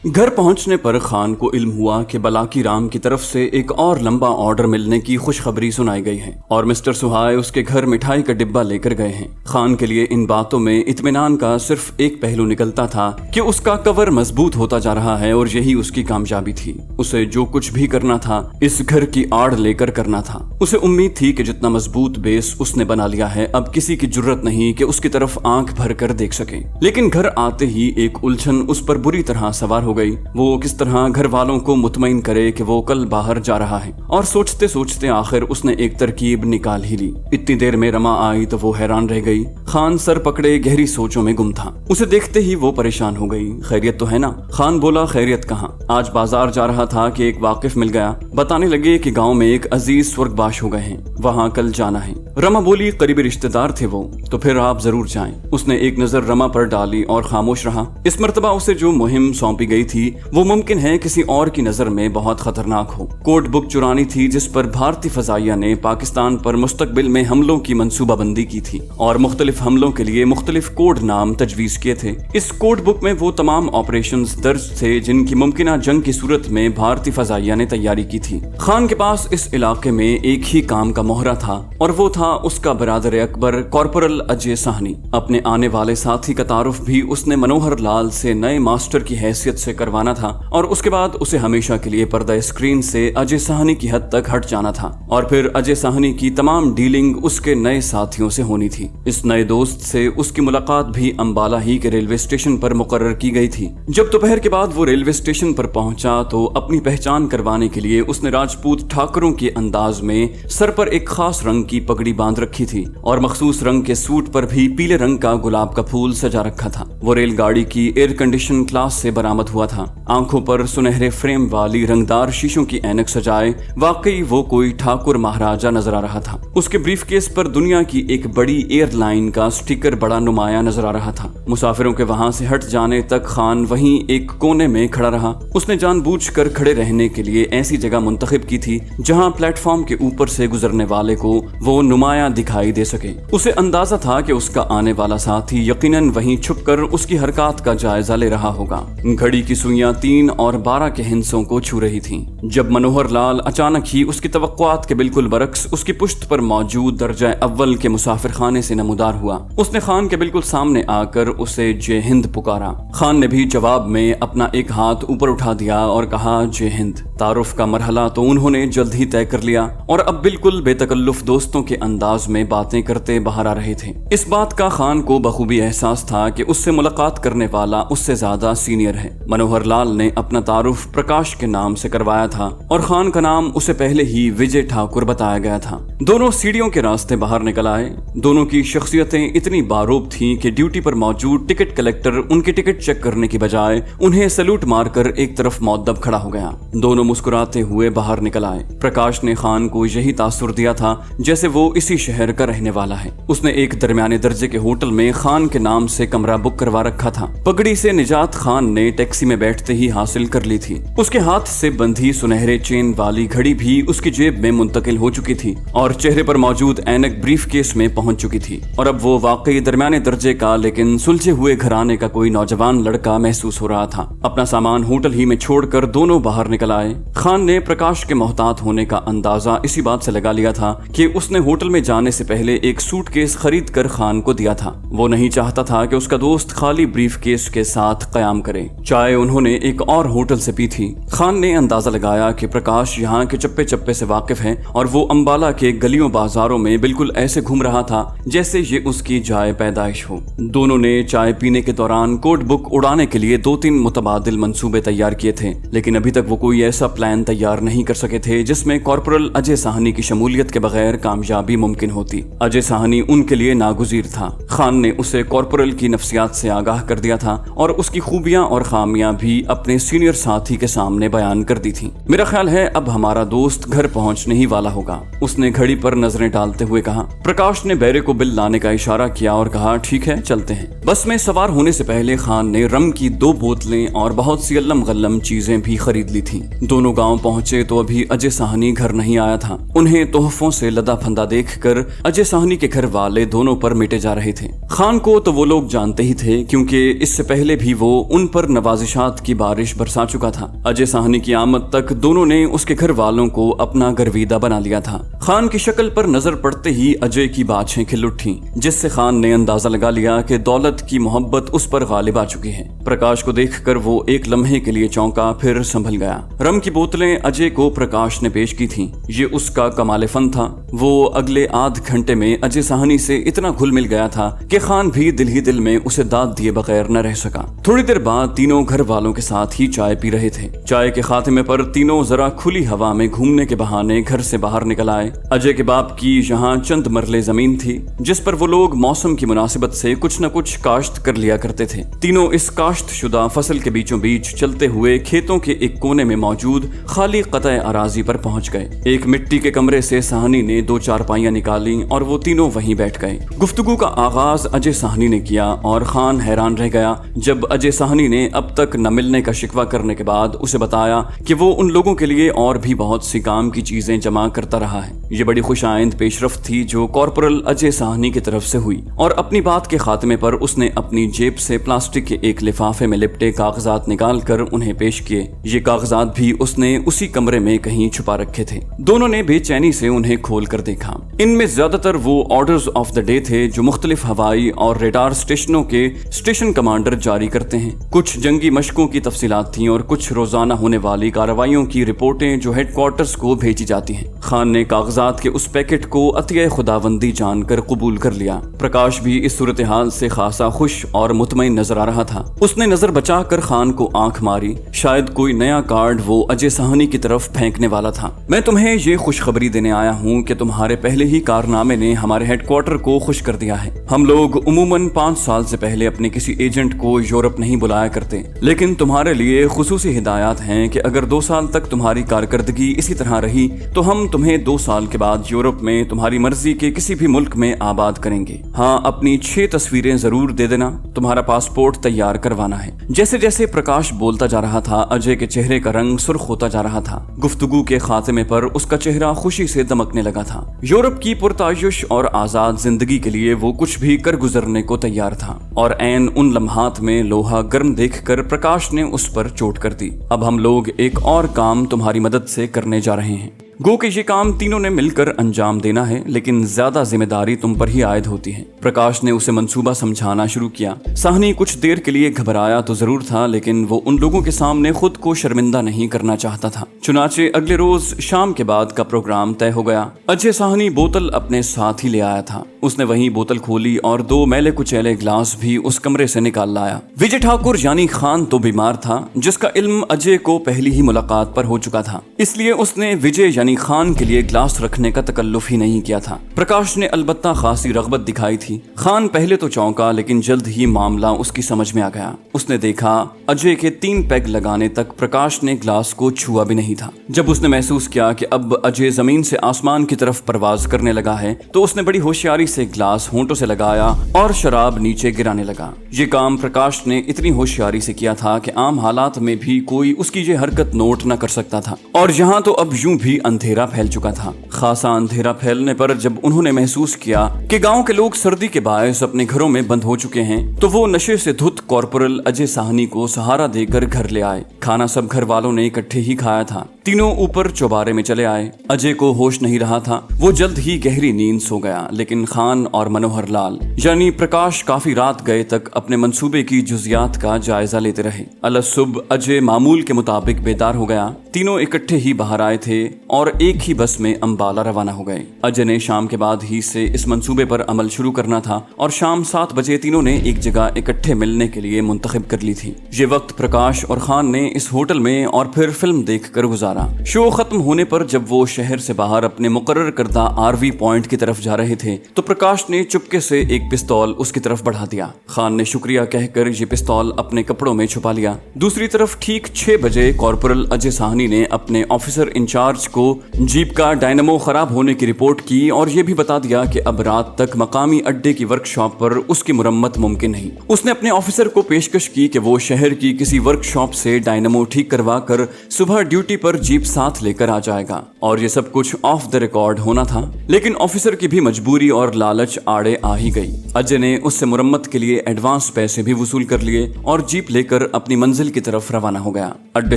گھر پہنچنے پر خان کو علم ہوا کہ بلاکی رام کی طرف سے ایک اور لمبا آرڈر ملنے کی خوشخبری سنائی گئی ہے اور مسٹر سہائے اس کے گھر مٹھائی کا ڈبہ لے کر گئے ہیں۔ خان کے لیے ان باتوں میں اطمینان کا صرف ایک پہلو نکلتا تھا کہ اس کا کور مضبوط ہوتا جا رہا ہے اور یہی اس کی کامیابی تھی۔ اسے جو کچھ بھی کرنا تھا اس گھر کی آڑ لے کر کرنا تھا۔ اسے امید تھی کہ جتنا مضبوط بیس اس نے بنا لیا ہے اب کسی کی جرت نہیں کہ اس کی طرف آنکھ بھر کر دیکھ سکے۔ لیکن گھر آتے ہی ایک الجھن اس پر بری طرح سوار ہو گئی۔ وہ کس طرح گھر والوں کو مطمئن کرے کہ وہ کل باہر جا رہا ہے، اور سوچتے سوچتے آخر اس نے ایک ترکیب نکال ہی لی۔ اتنی دیر میں رما آئی تو وہ حیران رہ گئی۔ خان سر پکڑے گہری سوچوں میں گم تھا۔ اسے دیکھتے ہی وہ پریشان ہو گئی۔ خیریت تو ہے نا؟ خان بولا خیریت کہاں، آج بازار جا رہا تھا کہ ایک واقف مل گیا، بتانے لگے کہ گاؤں میں ایک عزیز سورگ باش ہو گئے ہیں، وہاں کل جانا ہے۔ رما بولی قریبی رشتہ دار تھے وہ، تو پھر آپ ضرور جائیں۔ اس نے ایک نظر رما پر ڈالی اور خاموش رہا۔ اس مرتبہ اسے جو مہم سونپی گئی تھی وہ ممکن ہے کسی اور کی نظر میں بہت خطرناک ہو۔ کوڈ بک چرانی تھی جس پر بھارتی فضائیہ نے پاکستان پر مستقبل میں حملوں کی منصوبہ بندی کی تھی اور مختلف حملوں کے لیے مختلف کوڈ نام تجویز کیے تھے۔ اس کوڈ بک میں وہ تمام آپریشنز درج تھے جن کی ممکنہ جنگ کی صورت میں بھارتی فضائیہ نے تیاری کی تھی۔ خان کے پاس اس علاقے میں ایک ہی کام کا مہرہ تھا اور وہ تھا اس کا برادر اکبر کارپورل اجے ساہنی۔ اپنے آنے والے ساتھی کا تعارف بھی اس نے منوہر لال سے نئے ماسٹر کی حیثیت سے کروانا تھا اور اس کے بعد اسے ہمیشہ کے لیے پردہ اسکرین سے اجے ساہنی کی حد تک ہٹ جانا تھا اور پھر اجے ساہنی کی تمام ڈیلنگ اس کے نئے ساتھیوں سے ہونی تھی۔ اس نئے دوست سے اس کی ملاقات بھی امبالہ ہی کے ریلوے اسٹیشن پر مقرر کی گئی تھی۔ جب دوپہر کے بعد وہ ریلوے اسٹیشن پر پہنچا تو اپنی پہچان کروانے کے لیے اس نے راجپوت ٹھاکروں کے انداز میں سر پر ایک خاص رنگ کی پگڑی باندھ رکھی تھی اور مخصوص رنگ کے سوٹ پر بھی پیلے رنگ کا گلاب کا پھول سجا رکھا تھا۔ وہ ریل گاڑی کی ایئر کنڈیشن کلاس سے برآمد ہوا تھا۔ آنکھوں پر سنہرے فریم والی رنگدار شیشوں کی اینک سجائے واقعی وہ کوئی ٹھاکر مہاراجا نظر آ رہا تھا۔ اس کے بریف کیس پر دنیا کی ایک بڑی ایئر لائن کا سٹیکر بڑا نمایاں نظر آ رہا تھا۔ مسافروں کے وہاں سے ہٹ جانے تک خان وہیں ایک کونے میں کھڑا رہا۔ اس نے جان بوجھ کر کھڑے رہنے کے لیے ایسی جگہ منتخب کی تھی جہاں پلیٹ فارم کے اوپر سے گزرنے والے کو وہ نمایاں دکھائی دے سکے۔ اسے اندازہ تھا کہ اس کا آنے والا ساتھی یقیناً وہیں چھپ کر اس کی حرکات کا جائزہ لے رہا ہوگا۔ گھڑی کی سوئیاں 3 اور 12 کے ہندسوں کو چھو رہی تھیں جب منوہر لال اچانک ہی اس کی توقعات کے بالکل برعکس اس کی پشت پر موجود درجہ اول کے مسافر خانے سے نمودار ہوا۔ اس نے خان کے بالکل سامنے آ کر اسے جے ہند پکارا۔ خان نے بھی جواب میں اپنا ایک ہاتھ اوپر اٹھا دیا اور کہا جے ہند۔ تعارف کا مرحلہ تو انہوں نے جلد ہی طے کر لیا اور اب بالکل بے تکلف دوستوں کے انداز میں باتیں کرتے باہر آ رہے تھے۔ اس بات کا خان کو بخوبی احساس تھا کہ اس سے ملاقات کرنے والا اس سے زیادہ سینئر ہے۔ منوہر لال نے اپنا تعارف پرکاش کے نام سے کروایا تھا اور خان کا نام اسے پہلے ہی وجے ٹھاکر بتایا گیا تھا۔ دونوں سیڑھیوں کے راستے باہر نکل آئے۔ دونوں کی شخصیتیں اتنی باروب تھیں کہ ڈیوٹی پر موجود ٹکٹ کلیکٹر ان کی ٹکٹ چیک کرنے کی بجائے انہیں سلوٹ مار کر ایک طرف مؤدب کھڑا ہو گیا۔ دونوں مسکراتے ہوئے باہر نکل آئے۔ پرکاش نے خان کو یہی تاثر دیا تھا جیسے وہ اسی شہر کا رہنے والا ہے۔ اس نے ایک درمیانے درجے کے ہوٹل میں خان کے نام سے کمرہ بک کروا رکھا تھا۔ پگڑی سے نجات خان نے ٹیکسی میں بیٹھتے ہی حاصل کر لی تھی۔ اس کے ہاتھ سے بندھی سنہرے چین والی گھڑی بھی اس کی جیب میں منتقل ہو چکی تھی اور چہرے پر موجود اینک بریف کیس میں پہنچ چکی تھی اور اب وہ واقعی درمیانے درجے کا لیکن سلجھے ہوئے گھرانے کا کوئی نوجوان لڑکا محسوس ہو رہا تھا۔ اپنا سامان ہوٹل ہی میں چھوڑ کر دونوں باہر نکل آئے۔ خان نے پرکاش کے محتاط ہونے کا اندازہ اسی بات سے لگا لیا تھا کہ اس نے ہوٹل میں جانے سے پہلے ایک سوٹ کیس خرید کر خان کو دیا تھا۔ وہ نہیں چاہتا تھا کہ اس کا دوست خالی بریف کیس کے ساتھ قیام کرے۔ چائے انہوں نے ایک اور ہوٹل سے پی تھی۔ خان نے اندازہ لگایا کہ پرکاش یہاں کے چپے چپے سے واقف ہے اور وہ امبالہ کے گلیوں بازاروں میں بالکل ایسے گھوم رہا تھا جیسے یہ اس کی جائے پیدائش ہو۔ دونوں نے چائے پینے کے دوران کوڈ بک اڑانے کے لیے 2-3 متبادل منصوبے تیار کیے تھے، لیکن ابھی تک وہ کوئی ایسا پلان تیار نہیں کر سکے تھے جس میں کارپورل اجے ساہنی کی شمولیت کے بغیر کامیابی ممکن ہوتی۔ اجے ساہنی ان کے لیے ناگزیر تھا۔ خان نے اسے کارپورل کی نفسیات سے آگاہ کر دیا تھا اور اس کی خوبیاں اور خامیاں بھی اپنے سینئر ساتھی کے سامنے بیان کر دی تھی۔ میرا خیال ہے اب ہمارا دوست گھر پہنچنے ہی والا ہوگا، اس نے گھڑی پر نظریں ڈالتے ہوئے کہا۔ پرکاش نے بیرے کو بل لانے کا اشارہ کیا اور کہا ٹھیک ہے چلتے ہیں۔ بس میں سوار ہونے سے پہلے خان نے رم کی 2 بوتلیں اور بہت سی علم غلم چیزیں بھی خرید لی تھی۔ دونوں گاؤں پہنچے تو ابھی اجے ساہنی گھر نہیں آیا تھا۔ انہیں تحفوں سے لدا پھندا دیکھ देखकर अजय साहनी के घर वाले दोनों पर मिटे जा रहे थे। खान को तो वो लोग जानते ही थे क्योंकि इससे पहले भी वो उन पर नवाजिशात की बारिश बरसा चुका था। अजय साहनी की आमद तक दोनों ने उसके घर वालों को अपना गर्विदा बना लिया था। खान की शक्ल पर नजर पड़ते ही अजय की बाछें खिल उठी, जिससे खान ने अंदाजा लगा लिया कि दौलत की मोहब्बत उस पर गालिब आ चुकी है। प्रकाश को देखकर वो एक लम्हे के लिए चौंका, फिर संभल गया। रम की बोतलें अजय को प्रकाश ने पेश की थीं। ये उसका कमाल फन था। वो अगले आध घंटे में अजय साहनी से इतना घुल मिल गया था कि खान भी दिल ही दिल में उसे दाद दिए बगैर न रह सका। थोड़ी देर बाद तीनों घर वालों के साथ ही चाय पी रहे थे। चाय के खात्मे पर तीनों जरा खुली हवा में घूमने के बहाने घर से बाहर निकल आए। अजय के बाप की यहाँ चंद मरले जमीन थी जिस पर वो लोग मौसम की मुनासिबत से कुछ न कुछ काश्त कर लिया करते थे। तीनों इस काश्त शुदा फसल के बीचों बीच चलते हुए खेतों के एक कोने में मौजूद खाली कतई अराजी पर पहुंच गए। एक मिट्टी के कमरे से साहनी ने 2 चारपाइयां निकाली और वो तीनों वहीं बैठ गए। गुफ्तगू का आगाज अजय साहनी ने किया और खान हैरान रह गया जब अजय साहनी ने अब तक न मिलने का शिकवा करने के बाद उसे बताया कि वो उन लोगों के लिए और भी बहुत सी काम की चीजें जमा करता रहा है। ये बड़ी खुशाइंद पेशरफ्त थी जो कॉर्पोरल अजय साहनी की तरफ से हुई और अपनी बात के खात्मे पर उसने अपनी जेब से प्लास्टिक के एक लिफाफे में लिपटे कागजात निकाल कर उन्हें पेश किए। ये कागजात भी उसने उसी कमरे में कहीं छुपा रखे थे। दोनों ने बेचैनी से उन्हें खोल कर देखा। इनमें ज्यादातर वो ऑर्डर्स ऑफ द डे थे जो मुख्तलिफ हवाई और रेडार स्टेशनों के स्टेशन कमांडर जारी करते हैं। कुछ जंगी मशकों की तफसीलात थी और कुछ रोजाना होने वाली कार्रवाइयों की रिपोर्टें जो हेडक्वार्टर्स को भेजी जाती हैं। खान ने कागजात के उस पैकेट को अतिया खुदाबंदी जानकर कबूल कर लिया। प्रकाश भी इस सूरत हाल से खासा खुश और मुतमईन नजर आ रहा था। उसने नजर बचाकर खान को आंख मारी। शायद कोई नया कार्ड वो अजय साहनी की तरफ फेंकने वाला था। मैं तुम्हें ये खुशखबरी देने आया हूँ कि तुम्हारे पहले ही कारनामे ने हमारे हेडक्वार्टर को खुश कर दिया है। हम लोग उमूमन 5 साल से पहले अपने किसी एजेंट को यूरोप नहीं बुलाया करते, लेकिन तुम्हारे लिए खुसूसी हिदायत हैं कि अगर 2 साल तक तुम्हारी कारकर्दगी इसी तरह रही तो हम तुम्हें 2 साल के बाद यूरोप में तुम्हारी मर्जी के किसी भी मुल्क में आबाद करेंगे। हाँ, अपनी 6 तस्वीरें जरूर दे देना। तुम्हारा पासपोर्ट तैयार करवाना है। जैसे जैसे प्रकाश बोलता जा रहा था अजय के चेहरे का रंग सुर्ख होता जा रहा था। गुफ्तगू के खात्मे पर उसका चेहरा खुशी से दमकने लगा था। यूरोप की पुरतायुश और आजाद जिंदगी के लिए वो कुछ भी कर गुजरने को तैयार था और ऐन उन लम्हात में लोहा गर्म देखकर प्रकाश ने उस पर चोट कर दी। अब हम लोग एक और काम तुम्हारी मदद से करने जा रहे हैं। गो कि ये काम तीनों ने मिलकर अंजाम देना है, लेकिन ज्यादा जिम्मेदारी तुम पर ही आयद होती है। प्रकाश ने उसे मंसूबा समझाना शुरू किया। साहनी कुछ देर के लिए घबराया तो जरूर था, लेकिन वो उन लोगों के सामने खुद को शर्मिंदा नहीं करना चाहता था। चुनाचे अगले रोज शाम के बाद का प्रोग्राम तय हो गया। अजय साहनी बोतल अपने साथ ही ले आया था। उसने वहीं बोतल खोली और 2 मैले कुचैले ग्लास भी उस कमरे से निकाल लाया। विजय ठाकुर यानी खान तो बीमार था, जिसका इल्म अजय को पहली ही मुलाकात पर हो चुका था, इसलिए उसने विजय यानी खान के लिए ग्लास रखने का तकल्लुफ ही नहीं किया था। प्रकाश ने अलबत्ता खासी रगबत दिखाई थी। खान पहले तो चौंका, लेकिन जल्द ही मामला उसकी समझ में आ गया। उसने देखा अजय के 3 पैग लगाने तक प्रकाश ने ग्लास को छुआ भी नहीं था। जब उसने महसूस किया कि अब अजय जमीन से आसमान की तरफ परवाज करने लगा है तो उसने बड़ी होशियारी से ग्लास होंठों से लगाया और शराब नीचे गिराने लगा। ये काम प्रकाश ने इतनी होशियारी से किया था कि आम हालात में भी कोई उसकी ये हरकत नोट न कर सकता था। और यहाँ तो अब यूं भी अंधेरा फैल चुका था। खासा अंधेरा फैलने पर जब उन्होंने महसूस किया कि गांव के लोग सर्दी के बायस अपने घरों में बंद हो चुके हैं तो वो नशे से धुत कॉर्पोरल अजय साहनी को सहारा देकर घर ले आए। खाना सब घर वालों ने इकट्ठे ही खाया था। तीनों ऊपर चौबारे में चले आए। अजय को होश नहीं रहा था। वो जल्द ही गहरी नींद सो गया, लेकिन खान और मनोहर लाल यानी प्रकाश काफी रात गए तक अपने मंसूबे की जुजियात का जायजा लेते रहे। अलसुब अजय मामूल के मुताबिक बेदार हो गया। तीनों इकट्ठे ही बाहर आए थे और एक ही बस में अंबाला रवाना हो गए। अजय ने शाम के बाद ही से इस मंसूबे पर अमल शुरू करना था और शाम 7 बजे तीनों ने एक जगह इकट्ठे मिलने के लिए मुंतखब कर ली थी। ये वक्त प्रकाश और खान ने इस होटल में और फिर फिल्म देखकर गुजारा। शो खत्म होने पर जब वो शहर से बाहर अपने मुकर्रर करदा आरवी पॉइंट की तरफ जा रहे थे तो प्रकाश ने चुपके से एक पिस्तौल उसकी तरफ बढ़ा दिया। खान ने शुक्रिया कहकर ये पिस्तौल अपने कपड़ों में छुपा लिया। दूसरी तरफ ठीक 6 बजे कॉर्पोरल अजय साहनी ने अपने ऑफिसर इंचार्ज को जीप का डायनामो खराब होने की रिपोर्ट की और ये भी बता दिया कि अब रात तक मकामी अड्डे की वर्कशॉप पर उसकी मुरम्मत मुमकिन नहीं। उसने अपने ऑफिसर को पेशकश की कि वो शहर की किसी वर्कशॉप से डायनामो ठीक करवा कर सुबह ड्यूटी पर जीप साथ लेकर आ जाएगा और ये सब कुछ ऑफ द रिकॉर्ड होना था। लेकिन ऑफिसर की भी मजबूरी और लालच आड़े आ ही गई। अजय ने उससे मुरम्मत के लिए एडवांस पैसे भी वसूल कर लिए और जीप लेकर अपनी मंजिल की तरफ रवाना हो गया। अड्डे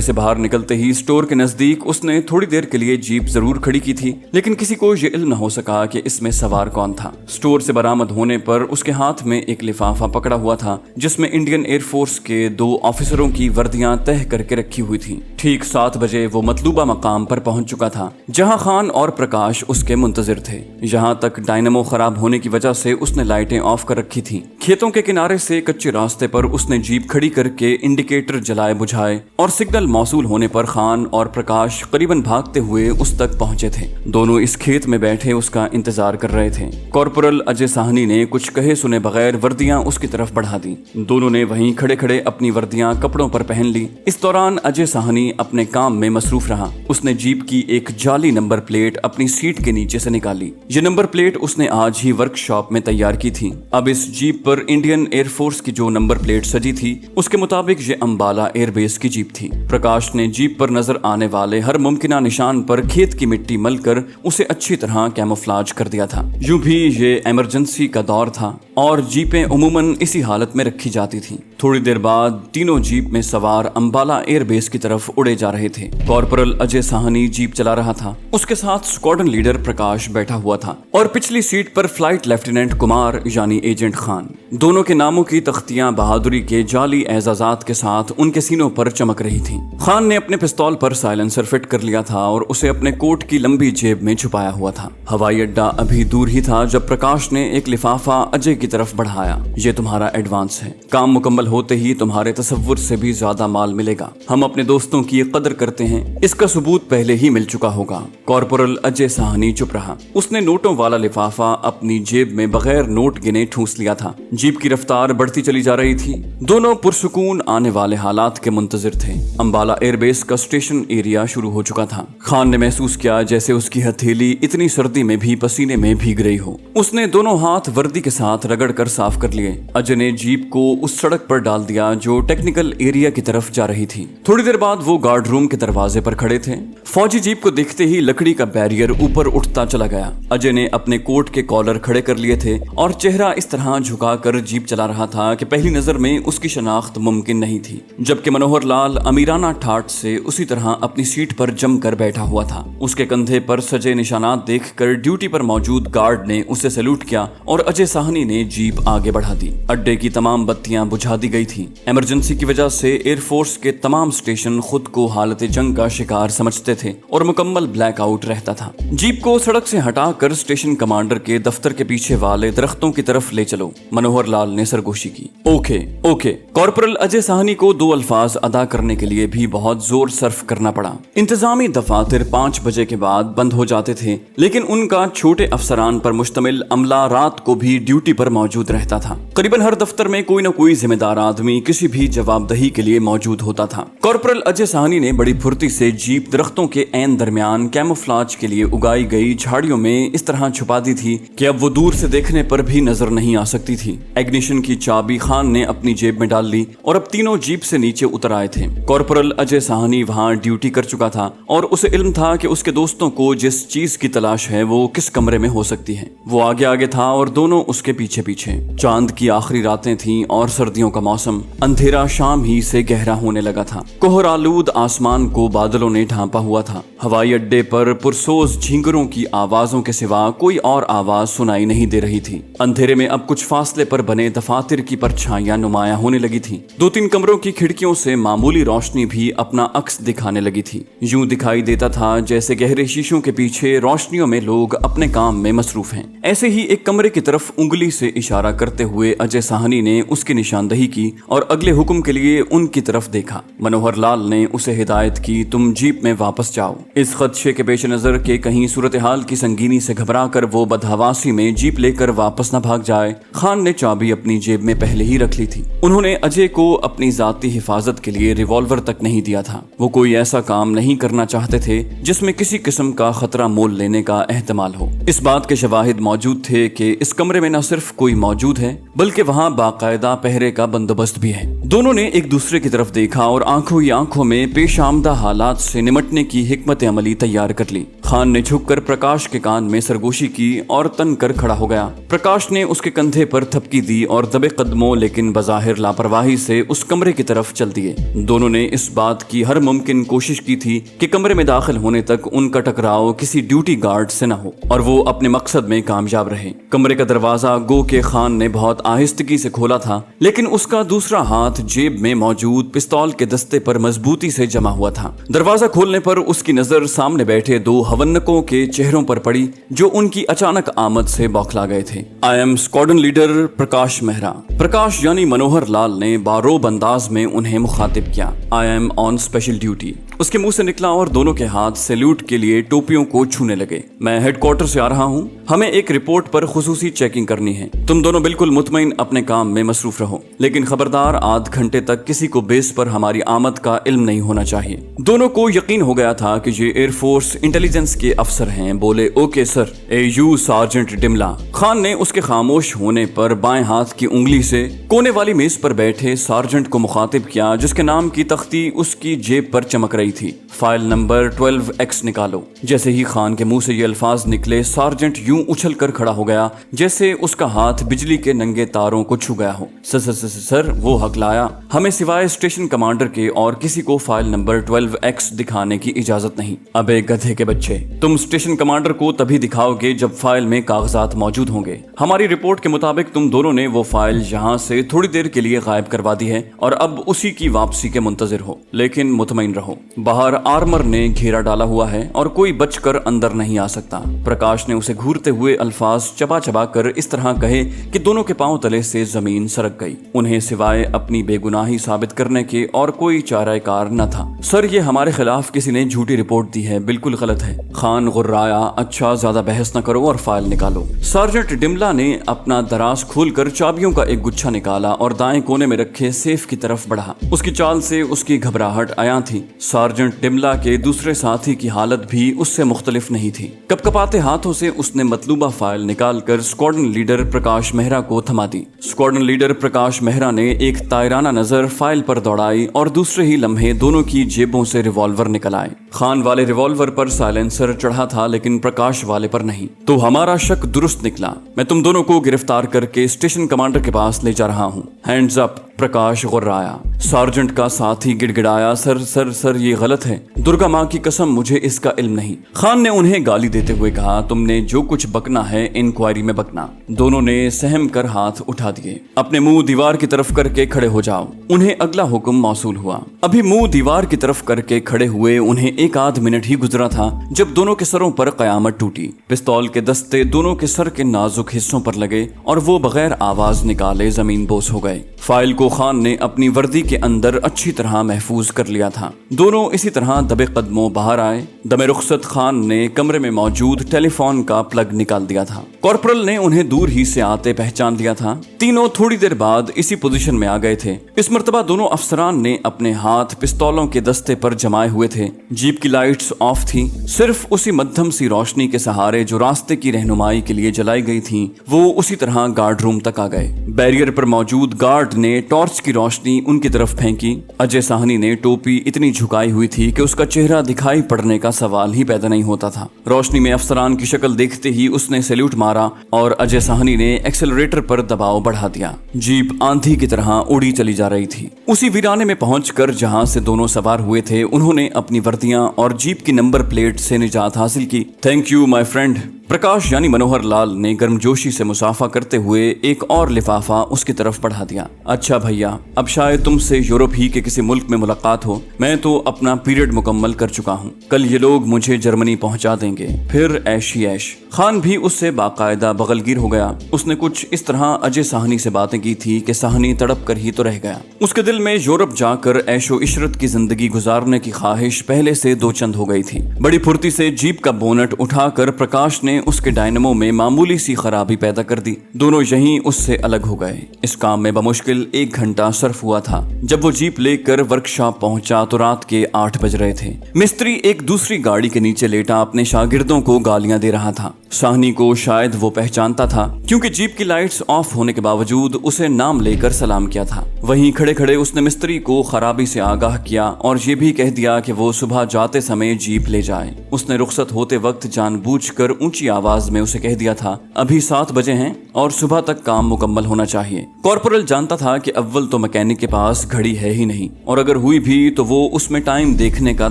से बाहर निकलते ही स्टोर के नजदीक उसने थोड़ी देर के लिए जीप जरूर खड़ी की थी, लेकिन किसी को ये इल्म न हो सका कि इसमें सवार कौन था। स्टोर से बरामद होने पर उसके हाथ में एक लिफाफा पकड़ा हुआ था जिसमें इंडियन एयरफोर्स के 2 ऑफिसरों की वर्दियां तह करके रखी हुई थी। ठीक 7 बजे वो मतलूबा मकाम पर पहुंच चुका था जहां खान और प्रकाश उसके मुंतजिर थे। यहां तक डायनेमो खराब होने की वजह से उसने लाइटें ऑफ कर रखी थी। खेतों के किनारे से कच्चे रास्ते पर उसने जीप खड़ी करके इंडिकेटर जलाए बुझाए और सिग्नल मौसूल होने पर खान और प्रकाश करीबन भागते हुए उस तक पहुंचे थे। दोनों इस खेत में बैठे उसका इंतजार कर रहे थे। कॉर्पोरल अजय साहनी ने कुछ कहे सुने बगैर वर्दियां उसकी तरफ बढ़ा दी। दोनों ने वहीं खड़े खड़े अपनी वर्दियां कपड़ों पर पहन ली। इस दौरान अजय साहनी अपने काम में मसरूफ रहा। उसने जीप की एक जाली नंबर प्लेट अपनी सीट के नीचे से निकाली। ये नंबर प्लेट उसने आज ही वर्कशॉप में तैयार की थी। अब इस जीप पर इंडियन एयरफोर्स की जो नंबर प्लेट सजी थी उसके मुताबिक ये अंबाला एयरबेस की जीप थी। प्रकाश ने जीप पर नजर आने वाले हर मुमकिना निशान पर खेत की मिट्टी मलकर उसे अच्छी तरह कैमोफ्लाज कर दिया था। यूं भी ये इमरजेंसी का दौर था और जीपें उमूमन इसी हालत में रखी जाती थी। थोड़ी देर बाद तीनों जीप में सवार अंबाला एयरबेस की तरफ उड़े जा रहे थे। कॉर्पोरल अजय साहनी जीप चला रहा था। उसके साथ स्क्वाड्रन लीडर प्रकाश बैठा हुआ था और पिछली सीट पर फ्लाइट लेफ्टिनेंट कुमार यानी एजेंट खान। दोनों के नामों की तख्तियां बहादुरी के जाली एजाजात के साथ उनके सीनों पर चमक रही थी। खान ने अपने पिस्तौल पर साइलेंसर फिट कर लिया था और उसे अपने कोट की लंबी जेब में छुपाया हुआ था। हवाई अड्डा अभी दूर ही था जब प्रकाश ने एक लिफाफा अजय की तरफ बढ़ाया। ये तुम्हारा एडवांस है। काम मुकम्मल होते ही तुम्हारे तसव्वुर से भी ज्यादा माल मिलेगा। हम अपने दोस्तों की कदर करते हैं। इसका सबूत पहले ही मिल चुका होगा। कॉर्पोरल अजय साहनी चुप रहा। उसने नोटों वाला लिफाफा अपनी जेब में बगैर नोट गिने ठूंस लिया था। जीप की रफ्तार बढ़ती चली जा रही थी। दोनों पुरसुकून आने वाले हालात के मुंतजिर थे। अंबाला एयरबेस का स्टेशन एरिया शुरू हो चुका था। खान ने महसूस किया जैसे उसकी हथेली इतनी सर्दी में भी पसीने में भीग रही हो। उसने दोनों हाथ वर्दी के साथ रगड़ कर साफ कर लिए। अजय ने जीप को उस सड़क पर डाल दिया जो टेक्निकल एरिया की तरफ जा रही थी। थोड़ी देर बाद वो गार्ड रूम के दरवाजे पर खड़े थे। फौजी जीप को देखते ही लकड़ी का बैरियर ऊपर उठता चला गया। अजय ने अपने कोट के कॉलर खड़े कर लिए थे और चेहरा इस तरह झुकाकर जीप चला रहा था कि पहली नजर में उसकी शनाख्त मुमकिन नहीं थी। जबकि मनोहर लाल अमीराना ठाठ से उसी तरह अपनी सीट पर जमकर बैठा हुआ था। उसके कंधे पर सजे निशानात देखकर ड्यूटी पर मौजूद गार्ड ने उसे सैल्यूट किया और अजय साहनी ने जीप आगे बढ़ा दी। अड्डे की तमाम बत्तियां बुझा दी गई थी। इमरजेंसी की वजह से एयरफोर्स के तमाम स्टेशन खुद को हालत जंग का शिकार समझते थे और मुकम्मल ब्लैकआउट रहता था। जीप को सड़क से हटाकर स्टेशन कमांडर के दफ्तर के पीछे वाले दरख्तों की तरफ ले चलो। मनोहर लाल ने सरगोशी की। Okay okay. Corporal Ajay Sahni को 2 अल्फाज अदा करने के लिए भी बहुत जोर सर्फ करना पड़ा। इंतजामी दफातर 5 बजे के बाद बंद हो जाते थे, लेकिन उनका छोटे अफसरान पर मुश्तमिल अमला रात को भी ड्यूटी पर मौजूद रहता था। करीबन हर दफ्तर में कोई न कोई जिम्मेदार आदमी किसी भी जवाबदही के लिए मौजूद होता था। कॉर्पोरल अजय साहनी ने बड़ी फुर्ती से जीप दरख्तों के ऐन दरमियान कैमोफ्लाज के लिए उगाई गई झाड़ियों में इस तरह छुपा दी थी कि अब वो दूर से देखने पर भी नजर नहीं आ सकती थी। इग्निशन की चाबी खान ने अपनी जेब में डाल ली और अब तीनों जीप से नीचे उतर आए थे। कॉर्पोरल अजय साहनी वहां ड्यूटी कर चुका था और उसे इल्म था कि उसके दोस्तों को जिस चीज की तलाश है वो किस कमरे में हो सकती है। वो आगे आगे था और दोनों उसके पीछे पीछे। चांद की आखिरी रातें थीं और सर्दियों का मौसम। अंधेरा शाम ही से गहरा होने लगा था। कोहर आलूद आसमान को बादलों ने ढांपा हुआ था। हवाई अड्डे पर पुरसोज झींगरों की आवाजों के सिवा कोई और आवाज सुनाई नहीं दे रही थी। अंधेरे में अब कुछ फासले पर बने दफातर की परछाइयां नुमायां होने लगी थी। 2-3 कमरों की खिड़कियों से मामूली रोशनी भी अपना अक्स दिखाने लगी थी। यूं दिखाई देता था जैसे गहरे शीशों के पीछे रोशनियों में लोग अपने काम में मसरूफ हैं। ऐसे ही एक कमरे की तरफ उंगली से इशारा करते हुए अजय साहनी ने उसकी निशानदही की और अगले हुक्म के लिए उनकी तरफ देखा। मनोहर लाल ने उसे हिदायत की, तुम जीप में वापस जाओ। इस खदशे के पेश नजर के कहीं सूरत हाल की संगीनी से घबराकर वो बदहवासी में जीप लेकर वापस न भाग जाए, खान ने चाबी अपनी जेब में पहले ही रख ली थी। उन्होंने अजय को अपनी जाती हिफाजत के लिए रिवॉल्वर तक नहीं दिया था। वो कोई ऐसा काम नहीं करना चाहते थे जिसमें किसी किस्म का खतरा मोल लेने का एहतमाल हो। इस बात के शवाहिद मौजूद थे कि इस कमरे में न सिर्फ कोई मौजूद है बल्कि वहाँ बाकायदा पहरे का बंदोबस्त भी है। दोनों ने एक दूसरे की तरफ देखा और आंखों ही आंखों में पेश आमदा हालात से निमटने की हिकमत अमली तैयार कर ली। खान ने झुककर प्रकाश के कान में सरगोशी की और तन कर खड़ा हो गया। प्रकाश ने उसके कंधे पर थपकी दी और दबे कदमों लेकिन बज़ाहिर लापरवाही से उस कमरे की तरफ चल दिए। दोनों ने इस बात की हर मुमकिन कोशिश की थी कि कमरे में दाखिल होने तक उनका टकराव किसी ड्यूटी गार्ड से न हो और वो अपने मकसद में कामयाब रहे। कमरे का दरवाजा गो के खान ने बहुत आहिस्तगी से खोला था, लेकिन उसका दूसरा हाथ जेब में मौजूद पिस्तौल के दस्ते पर मजबूती से जमा हुआ था। दरवाजा खोलने पर उसकी नजर सामने बैठे दो हवन्नकों के चेहरों पर पड़ी जो उनकी अचानक आमद से बौखला गए थे। I am squadron leader Prakash Mehra. प्रकाश यानी मनोहर लाल ने बारोब अंदाज में उन्हें मुखातिब किया। I am on special duty उसके मुंह से निकला और दोनों के हाथ सैल्यूट के लिए टोपियों को छूने लगे। मैं हेडक्वार्टर से आ रहा हूँ, हमें एक रिपोर्ट पर खुसूसी चेकिंग करनी है। तुम दोनों बिल्कुल मुतमईन अपने काम में मसरूफ रहो, लेकिन खबरदार आध घंटे तक किसी को बेस पर हमारी आमद का इल्म नहीं होना चाहिए। दोनों को यकीन हो गया था कि ये एयरफोर्स इंटेलिजेंस के अफसर हैं। बोले ओके सर। यू सार्जेंट डिमला। खान ने उसके खामोश होने पर बाएं हाथ की उंगली से कोने वाली मेज पर बैठे सार्जेंट को मुखातिब किया, जिसके नाम की तख्ती उसकी जेब पर चमक रही थी। फाइल नंबर 12X निकालो। जैसे ही खान के मुंह से ये अल्फाज निकले, सार्जेंट यूं उछल कर खड़ा हो गया जैसे उसका हाथ बिजली के नंगे तारों को छू गया हो। सर वो हकलाया, हमें सिवाय स्टेशन कमांडर के और किसी को फाइल नंबर 12X दिखाने की इजाजत नहीं। अबे गधे के बच्चे, तुम स्टेशन कमांडर को तभी दिखाओगे जब फाइल में कागजात मौजूद होंगे। हमारी रिपोर्ट के मुताबिक तुम दोनों ने वो फाइल यहाँ से थोड़ी देर के लिए गायब करवा दी है और अब उसी की वापसी के मुंतजिर हो, लेकिन मुतमईन रहो, बाहर आर्मर ने घेरा डाला हुआ है और कोई बचकर अंदर नहीं आ सकता। प्रकाश ने उसे घूरते हुए अल्फाज चबा चबा कर इस तरह कहे कि दोनों के पांव तले से जमीन सरक गई। उन्हें सिवाय अपनी बेगुनाही साबित करने के और कोई चाराकार न था। सर, ये हमारे खिलाफ किसी ने झूठी रिपोर्ट दी है, बिल्कुल गलत है। खान गुर्राया, अच्छा ज्यादा बहस न करो और फाइल निकालो। सार्जेंट डिमला ने अपना दराज खोलकर चाबियों का एक गुच्छा निकाला और दाएं कोने में रखे सेफ की तरफ बढ़ा। उसकी चाल से उसकी घबराहट आया थी। सार्जेंट डिमला के दूसरे साथी की हालत भी उससे मुख्तलिफ नहीं थी। कपकपाते हाथों से उसने मतलूबा फाइल निकालकर स्क्वाड्रन लीडर प्रकाश मेहरा को थमा दी। स्क्वाड्रन लीडर प्रकाश मेहरा ने एक तायराना नजर फाइल पर दौड़ाई और दूसरे ही लम्हे दोनों की जेबों से रिवॉल्वर निकल आए। खान वाले रिवॉल्वर पर साइलेंसर चढ़ा था, लेकिन प्रकाश वाले पर नहीं। तो हमारा शक दुरुस्त निकला। मैं तुम दोनों को गिरफ्तार करके स्टेशन कमांडर के पास ले जा रहा हूँ। Hands up. प्रकाश गुर्राया। सार्जेंट का साथी गिड़गिड़ाया, सर ये गलत है, दुर्गा माँ की कसम मुझे इसका इल्म नहीं। खान ने उन्हें गाली देते हुए कहा, तुमने जो कुछ बकना है इंक्वायरी में बकना। दोनों ने सहम कर हाथ उठा दिए। अपने मुंह दीवार की तरफ करके खड़े हो जाओ। उन्हें अगला हुक्म मौसूल हुआ। अभी मुंह दीवार की तरफ करके खड़े हुए उन्हें एक आध मिनट ही गुजरा था जब दोनों के सरों पर कयामत टूटी। पिस्तौल के दस्ते दोनों के सर के नाजुक हिस्सों पर लगे और वो बगैर आवाज निकाले जमीन बोस हो गए। फाइल को खान ने अपनी वर्दी के अंदर अच्छी तरह महफूज कर लिया था। दोनों इसी तरह दबे कदमों बाहर आए। दमे रुखसत खान ने कमरे में मौजूद टेलीफोन का प्लग निकाल दिया था। कॉर्पोरल ने उन्हें दूर ही से आते पहचान लिया था। तीनों थोड़ी देर बाद इसी पोजीशन में आ गए थे। इस मर्तबा दोनों अफसरान ने अपने हाथ पिस्तौलों के दस्ते पर जमाए हुए थे। जीप की लाइट्स ऑफ थी। सिर्फ उसी मध्यम सी रोशनी के सहारे जो रास्ते की रहनुमाई के लिए जलाई गई थी, वो उसी तरह गार्ड रूम तक आ गए। बैरियर पर मौजूद गार्ड ने टॉर्च की रोशनी उनकी तरफ फेंकी। अजय साहनी ने टोपी इतनी झुकाई हुई थी कि उसका चेहरा दिखाई पड़ने का सवाल ही पैदा नहीं होता था। रोशनी में अफसरान की शक्ल देखते ही उसने सैल्यूट मारा और अजय साहनी ने एक्सेलरेटर पर दबाव बढ़ा दिया। जीप आंधी की तरह उड़ी चली जा रही थी। उसी वीराने में पहुंचकर जहां से दोनों सवार हुए थे, उन्होंने अपनी वर्दियां और जीप की नंबर प्लेट से निजात हासिल की। Thank you my friend. Prakash यानी मनोहर लाल ने गर्मजोशी से मुसाफा करते हुए एक और लिफाफा उसकी तरफ बढ़ा दिया। अच्छा भैया, अब शायद तुमसे यूरोप ही के किसी मुल्क में मुलाकात हो। मैं तो अपना पीरियड मुकम्मल कर चुका हूँ। कल ये लोग मुझे जर्मनी पहुंचा देंगे, फिर ऐश ही ऐश। खान भी उससे बाकायदा बगलगीर हो गया। उसने कुछ इस तरह अजय साहनी से बातें की थी कि साहनी तड़प कर ही तो रह गया। उसके दिल में यूरोप जाकर ऐशो इशरत की जिंदगी गुजारने की ख्वाहिश पहले से दो चंद हो गई थी। बड़ी फुर्ती से जीप का बोनट उठाकर प्रकाश ने ने उसके डायनमो में मामूली सी खराबी पैदा कर दी। दोनों यहीं उससे अलग हो गए। इस काम में बमुश्किल 1 घंटा सर्फ हुआ था। जब वो जीप लेकर वर्कशॉप पहुंचा तो रात के 8 बज रहे थे। मिस्त्री एक दूसरी गाड़ी के नीचे लेटा अपने शागिर्दों को गालियां दे रहा था। साहनी को शायद वो पहचानता था, क्योंकि जीप की लाइट्स ऑफ होने के बावजूद उसे नाम लेकर सलाम किया था। वहीं खड़े खड़े उसने मिस्त्री को खराबी से आगाह किया और ये भी कह दिया कि वो सुबह जाते समय जीप ले जाए। उसने रुखसत होते वक्त जानबूझकर ऊंची आवाज में उसे कह दिया था, अभी 7 बजे हैं और सुबह तक काम मुकम्मल होना चाहिए। कॉर्पोरल जानता था कि अव्वल तो मैकेनिक के पास घड़ी है ही नहीं, और अगर हुई भी तो वो उसमें टाइम देखने का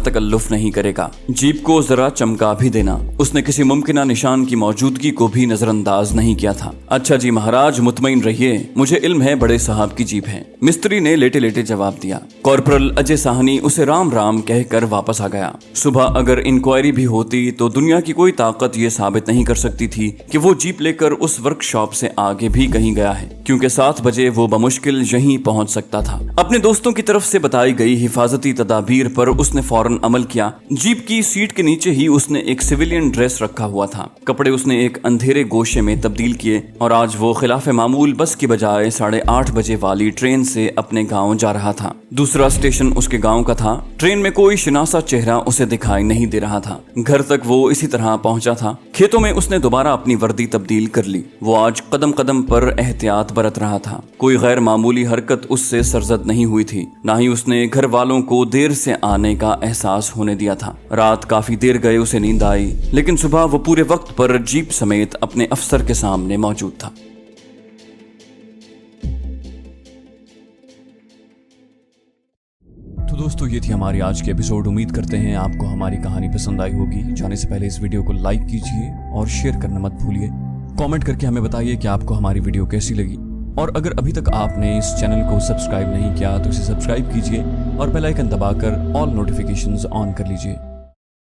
तकल्लुफ नहीं करेगा। जीप को जरा चमका भी देना। उसने किसी मुमकिना निशान की मौजूदगी को भी नजरअंदाज नहीं किया था। अच्छा जी महाराज, मुतमईन रहिए, मुझे इल्म है बड़े साहब की जीप है, मिस्त्री ने लेटे लेटे जवाब दिया। कॉर्पोरल अजय साहनी उसे राम राम कहकर वापस आ गया। सुबह अगर इंक्वायरी भी होती तो दुनिया की कोई ताकत ये साबित नहीं कर सकती थी कि वो जीप लेकर उस वर्कशॉप से आगे भी कहीं गया है, क्योंकि 7 बजे वो बमुश्किल यहीं पहुंच सकता था। अपने दोस्तों की तरफ से बताई गई हिफाजती तदाबीर पर उसने फौरन अमल किया। जीप की सीट के नीचे ही उसने एक सिविलियन ड्रेस रखा हुआ था। कपड़े उसने एक अंधेरे गोशे में तब्दील किए और आज वो खिलाफ मामूल बस की बजाय 8:30 बजे वाली ट्रेन से अपने गांव जा रहा था। दूसरा स्टेशन उसके गांव का था। ट्रेन में कोई शिनासा चेहरा उसे दिखाई नहीं दे रहा था। घर तक वो इसी तरह पहुंचा था। खेतों में उसने दोबारा अपनी वर्दी तब्दील कर ली। वो आज कदम कदम पर एहतियात बरत रहा था। कोई गैर मामूली हरकत उससे सरजद नहीं हुई थी, ना ही उसने घर वालों को देर से आने का एहसास होने दिया था। रात काफी देर गए उसे नींद आई, लेकिन सुबह वो पूरे वक्त पर जीप समेत अपने अफसर के सामने मौजूद था। तो दोस्तों, ये थी हमारी आज की एपिसोड। उम्मीद करते हैं आपको हमारी कहानी पसंद आई होगी। जाने से पहले इस वीडियो को लाइक कीजिए और शेयर करना मत भूलिए। कमेंट करके हमें बताइए कि आपको हमारी वीडियो कैसी लगी, और अगर अभी तक आपने इस चैनल को सब्सक्राइब नहीं किया तो इसे सब्सक्राइब कीजिए और बेल आइकन दबाकर ऑल नोटिफिकेशंस ऑन कर लीजिए।